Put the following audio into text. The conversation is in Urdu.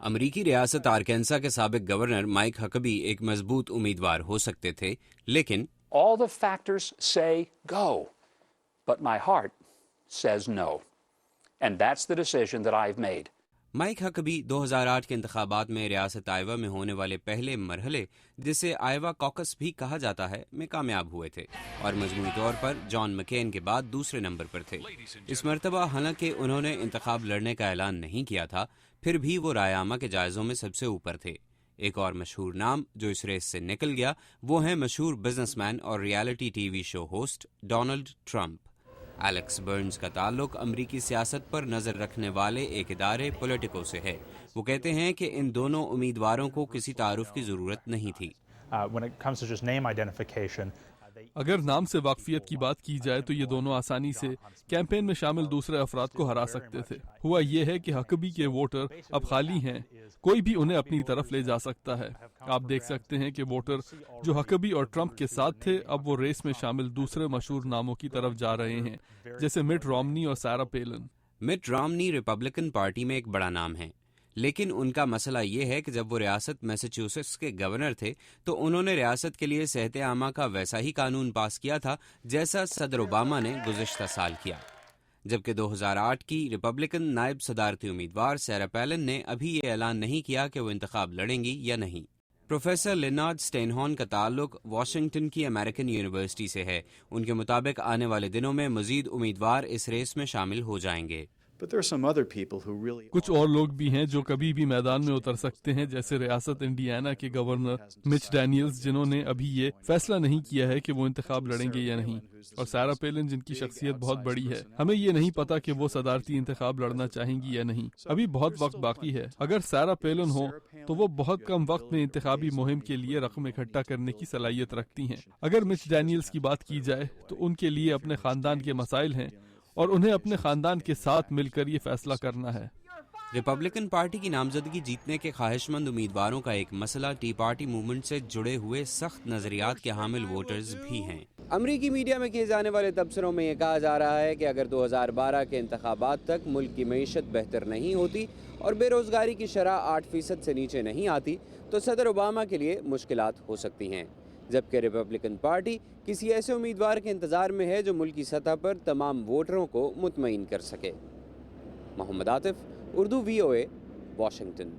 امریکی ریاست آرکینسا کے سابق گورنر مائک ہکبی ایک مضبوط امیدوار ہو سکتے تھے، لیکن All the factors say go, but my heart says no. And that's the decision that I've made. Mike Huckabee 2008 کے انتخابات میں ریاست آئیوا میں ہونے والے پہلے مرحلے، جسے آئیوا کوکس بھی کہا جاتا ہے، میں کامیاب ہوئے تھے اور مجموعی طور پر جان مکین کے بعد دوسرے نمبر پر تھے۔ اس مرتبہ حالانکہ انہوں نے انتخاب لڑنے کا اعلان نہیں کیا تھا، پھر بھی وہ رائے عامہ کے جائزوں میں سب سے اوپر تھے۔ ایک اور مشہور نام جو اس ریس سے نکل گیا وہ ہیں مشہور بزنس مین اور reality T V show host Donald Trump. Alex Burns کا تعلق امریکی سیاست پر نظر رکھنے والے ایک ادارے پولیٹیکو سے ہے۔ وہ کہتے ہیں کہ ان دونوں امیدواروں کو کسی تعارف کی ضرورت نہیں تھی۔ اگر نام سے واقفیت کی بات کی جائے تو یہ دونوں آسانی سے کیمپین میں شامل دوسرے افراد کو ہرا سکتے تھے۔ ہوا یہ ہے کہ ہکبی کے ووٹر اب خالی ہیں، کوئی بھی انہیں اپنی طرف لے جا سکتا ہے۔ آپ دیکھ سکتے ہیں کہ ووٹر جو ہکبی اور ٹرمپ کے ساتھ تھے اب وہ ریس میں شامل دوسرے مشہور ناموں کی طرف جا رہے ہیں، جیسے مٹ رومنی اور سارا پیلن۔ مٹ رومنی ریپبلکن پارٹی میں ایک بڑا نام ہے، لیکن ان کا مسئلہ یہ ہے کہ جب وہ ریاست میساچیوسیٹس کے گورنر تھے تو انہوں نے ریاست کے لیے صحت عامہ کا ویسا ہی قانون پاس کیا تھا جیسا صدر اوباما نے گزشتہ سال کیا، جبکہ 2008 کی ریپبلکن نائب صدارتی امیدوار سیرا پیلن نے ابھی یہ اعلان نہیں کیا کہ وہ انتخاب لڑیں گی یا نہیں۔ پروفیسر لینارڈ اسٹینہارن کا تعلق واشنگٹن کی امریکن یونیورسٹی سے ہے۔ ان کے مطابق آنے والے دنوں میں مزید امیدوار اس ریس میں شامل ہو جائیں گے۔ کچھ اور لوگ بھی ہیں جو کبھی بھی میدان میں اتر سکتے ہیں، جیسے ریاست انڈیانا کے گورنر مچ ڈینیلز، جنہوں نے ابھی یہ فیصلہ نہیں کیا ہے کہ وہ انتخاب لڑیں گے یا نہیں، اور سارا پیلن جن کی شخصیت بہت بڑی ہے۔ ہمیں یہ نہیں پتا کہ وہ صدارتی انتخاب لڑنا چاہیں گی یا نہیں، ابھی بہت وقت باقی ہے۔ اگر سارا پیلن ہو تو وہ بہت کم وقت میں انتخابی مہم کے لیے رقم اکٹھا کرنے کی صلاحیت رکھتی ہیں۔ اگر مچ ڈینیلز کی بات کی جائے تو ان کے لیے اپنے خاندان کے مسائل ہیں اور انہیں اپنے خاندان کے ساتھ مل کر یہ فیصلہ کرنا ہے۔ ریپبلکن پارٹی کی نامزدگی جیتنے کے خواہش مند امیدواروں کا ایک مسئلہ ٹی پارٹی موومنٹ سے جڑے ہوئے سخت نظریات کے حامل ووٹرز بھی ہیں۔ امریکی میڈیا میں کیے جانے والے تبصروں میں یہ کہا جا رہا ہے کہ اگر 2012 کے انتخابات تک ملک کی معیشت بہتر نہیں ہوتی اور بے روزگاری کی شرح 8% سے نیچے نہیں آتی تو صدر اوباما کے لیے مشکلات ہو سکتی ہیں، جبکہ ریپبلکن پارٹی کسی ایسے امیدوار کے انتظار میں ہے جو ملکی سطح پر تمام ووٹروں کو مطمئن کر سکے۔ محمد عاطف، اردو VOA، واشنگٹن۔